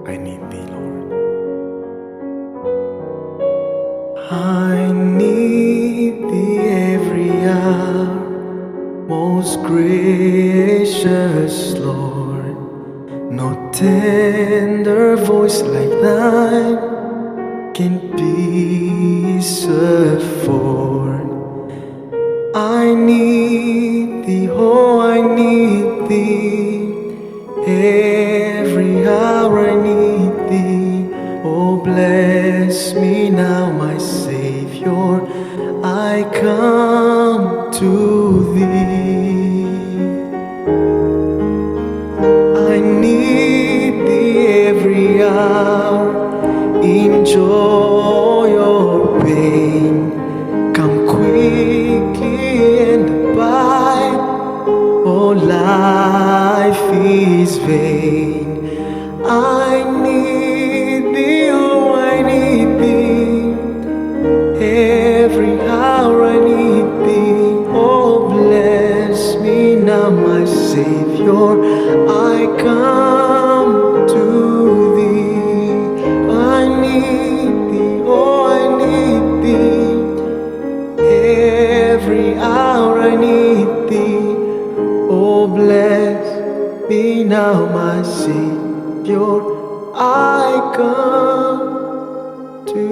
I need thee, Lord. I need thee every hour, most gracious Lord. No tender voice like thine can peace afford. I need thee, oh, I need thee. Every hour I need thee. Oh, bless me now, my Savior. I come to thee. I need thee every hour, in joy or pain. Come quickly and abide. Oh, life is vain. I need thee, oh, I need thee. Every hour I need thee. Oh, bless me now, my Savior. I come to thee. I need thee, oh, I need thee. Every hour I need thee. Oh, bless me now, my Savior. I come to